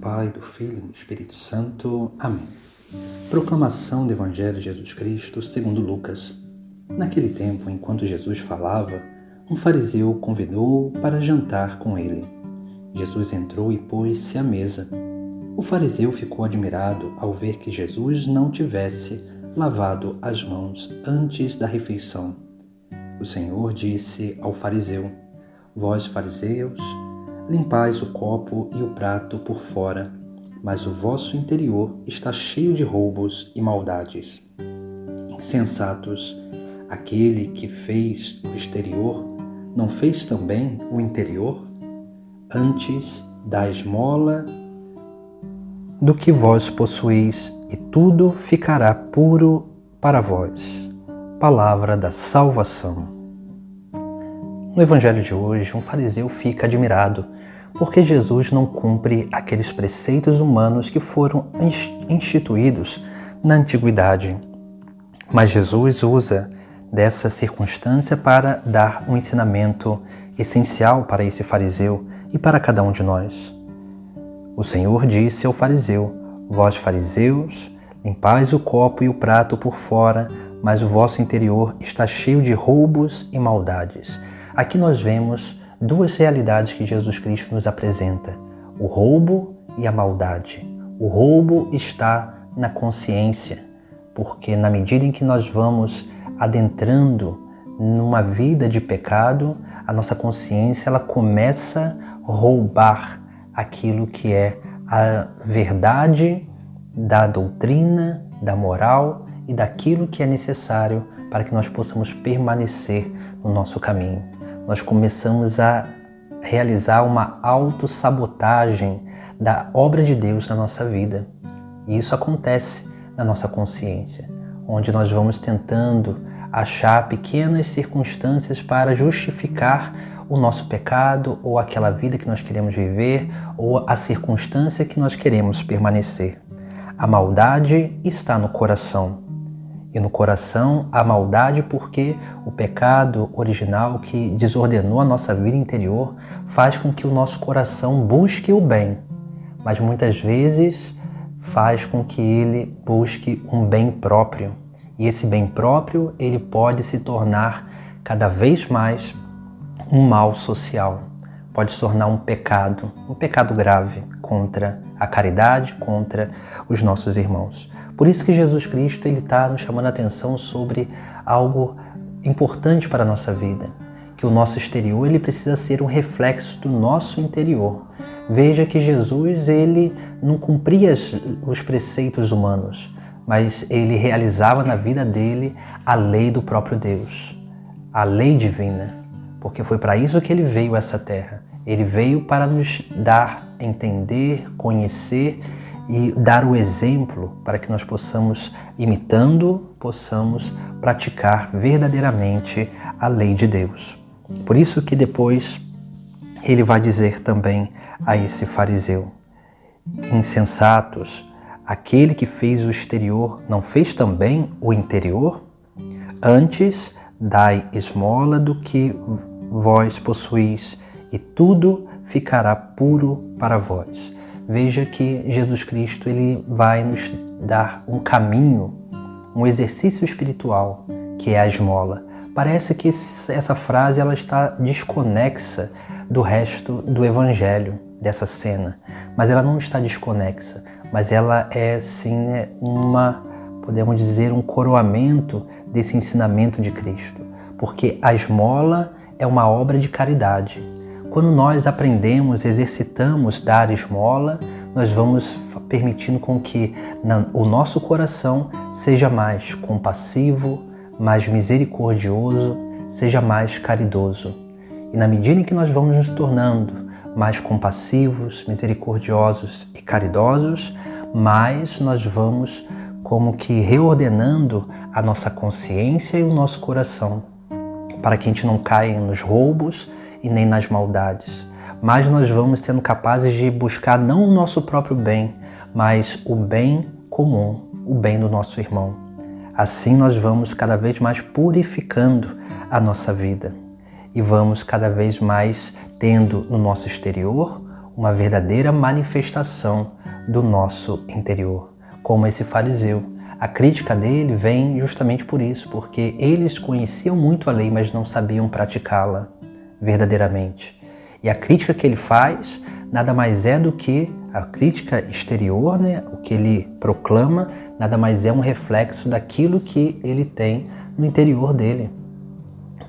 Pai, do Filho e do Espírito Santo. Amém. Proclamação do Evangelho de Jesus Cristo segundo Lucas. Naquele tempo, enquanto Jesus falava, um fariseu o convidou para jantar com ele. Jesus entrou e pôs-se à mesa. O fariseu ficou admirado ao ver que Jesus não tivesse lavado as mãos antes da refeição. O Senhor disse ao fariseu: Vós, fariseus, limpais o copo e o prato por fora, mas o vosso interior está cheio de roubos e maldades. Insensatos, aquele que fez o exterior, não fez também o interior? Antes, dai esmola do que vós possuís, e tudo ficará puro para vós. Palavra da salvação. No Evangelho de hoje, um fariseu fica admirado porque Jesus não cumpre aqueles preceitos humanos que foram instituídos na antiguidade. Mas Jesus usa dessa circunstância para dar um ensinamento essencial para esse fariseu e para cada um de nós. O Senhor disse ao fariseu: Vós, fariseus, limpais o copo e o prato por fora, mas o vosso interior está cheio de roubos e maldades. Aqui nós vemos duas realidades que Jesus Cristo nos apresenta: o roubo e a maldade. O roubo está na consciência, porque na medida em que nós vamos adentrando numa vida de pecado, a nossa consciência ela começa a roubar aquilo que é a verdade da doutrina, da moral e daquilo que é necessário para que nós possamos permanecer no nosso caminho. Nós começamos a realizar uma autossabotagem da obra de Deus na nossa vida. E isso acontece na nossa consciência, onde nós vamos tentando achar pequenas circunstâncias para justificar o nosso pecado ou aquela vida que nós queremos viver ou a circunstância que nós queremos permanecer. A maldade está no coração. E no coração a maldade porque o pecado original que desordenou a nossa vida interior faz com que o nosso coração busque o bem, mas muitas vezes faz com que ele busque um bem próprio. E esse bem próprio ele pode se tornar cada vez mais um mal social, pode se tornar um pecado grave contra a caridade, contra os nossos irmãos. Por isso que Jesus Cristo está nos chamando a atenção sobre algo importante para a nossa vida, que o nosso exterior ele precisa ser um reflexo do nosso interior. Veja que Jesus ele não cumpria os preceitos humanos, mas ele realizava na vida dele a lei do próprio Deus, a lei divina, porque foi para isso que ele veio a essa terra. Ele veio para nos dar, entender, conhecer e dar o exemplo para que nós possamos, imitando, possamos praticar verdadeiramente a lei de Deus. Por isso que depois ele vai dizer também a esse fariseu: Insensatos, aquele que fez o exterior não fez também o interior? Antes, dai esmola do que vós possuís, e tudo ficará puro para vós. Veja que Jesus Cristo ele vai nos dar um caminho, um exercício espiritual, que é a esmola. Parece que essa frase ela está desconexa do resto do Evangelho, dessa cena. Mas ela não está desconexa, mas ela é sim podemos dizer, um coroamento desse ensinamento de Cristo. Porque a esmola é uma obra de caridade. Quando nós aprendemos, exercitamos dar esmola, nós vamos permitindo com que o nosso coração seja mais compassivo, mais misericordioso, seja mais caridoso. E na medida em que nós vamos nos tornando mais compassivos, misericordiosos e caridosos, mais nós vamos como que reordenando a nossa consciência e o nosso coração, para que a gente não caia nos roubos e nem nas maldades. Mas nós vamos sendo capazes de buscar não o nosso próprio bem, mas o bem comum, o bem do nosso irmão. Assim nós vamos cada vez mais purificando a nossa vida e vamos cada vez mais tendo no nosso exterior uma verdadeira manifestação do nosso interior, como esse fariseu. A crítica dele vem justamente por isso, porque eles conheciam muito a lei, mas não sabiam praticá-la verdadeiramente. E a crítica que ele faz nada mais é do que a crítica exterior, né? O que ele proclama nada mais é um reflexo daquilo que ele tem no interior dele.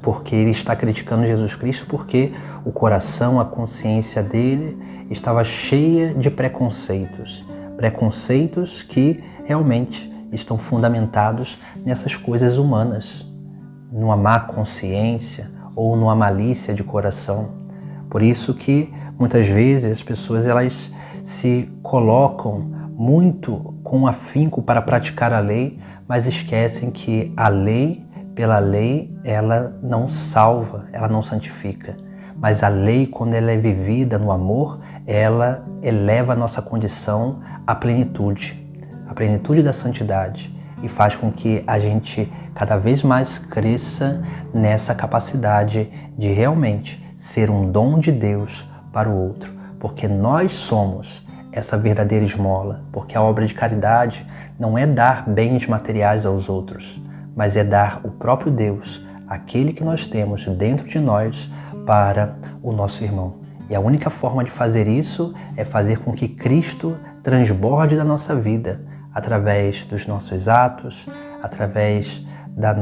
Porque ele está criticando Jesus Cristo porque o coração, a consciência dele estava cheia de preconceitos. Preconceitos que realmente estão fundamentados nessas coisas humanas, numa má consciência ou numa malícia de coração. Por isso que muitas vezes as pessoas elas se colocam muito com afinco para praticar a lei, mas esquecem que a lei, pela lei, ela não salva, ela não santifica. Mas a lei, quando ela é vivida no amor, ela eleva a nossa condição à plenitude da santidade, e faz com que a gente cada vez mais cresça nessa capacidade de realmente ser um dom de Deus para o outro, porque nós somos essa verdadeira esmola, porque a obra de caridade não é dar bens materiais aos outros, mas é dar o próprio Deus, aquele que nós temos dentro de nós, para o nosso irmão. E a única forma de fazer isso é fazer com que Cristo transborde da nossa vida, através dos nossos atos, através das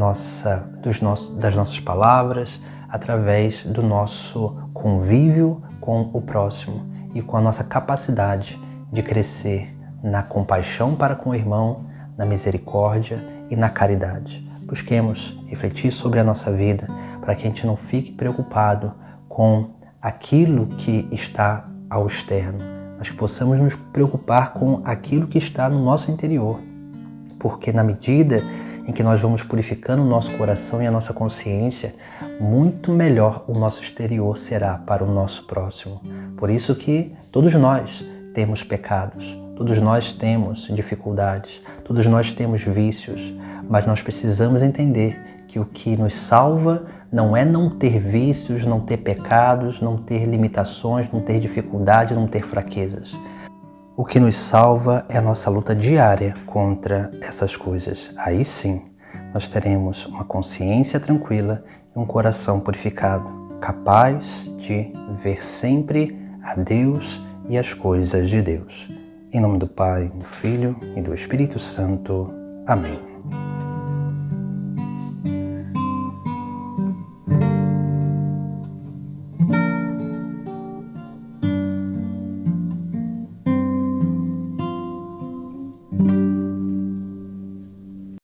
nossas palavras, através do nosso convívio com o próximo e com a nossa capacidade de crescer na compaixão para com o irmão, na misericórdia e na caridade. Busquemos refletir sobre a nossa vida para que a gente não fique preocupado com aquilo que está ao externo, mas que possamos nos preocupar com aquilo que está no nosso interior, porque na medida em que nós vamos purificando o nosso coração e a nossa consciência, muito melhor o nosso exterior será para o nosso próximo. Por isso que todos nós temos pecados, todos nós temos dificuldades, todos nós temos vícios, mas nós precisamos entender que o que nos salva não é não ter vícios, não ter pecados, não ter limitações, não ter dificuldade, não ter fraquezas. O que nos salva é a nossa luta diária contra essas coisas. Aí sim, nós teremos uma consciência tranquila e um coração purificado, capaz de ver sempre a Deus e as coisas de Deus. Em nome do Pai, do Filho e do Espírito Santo. Amém.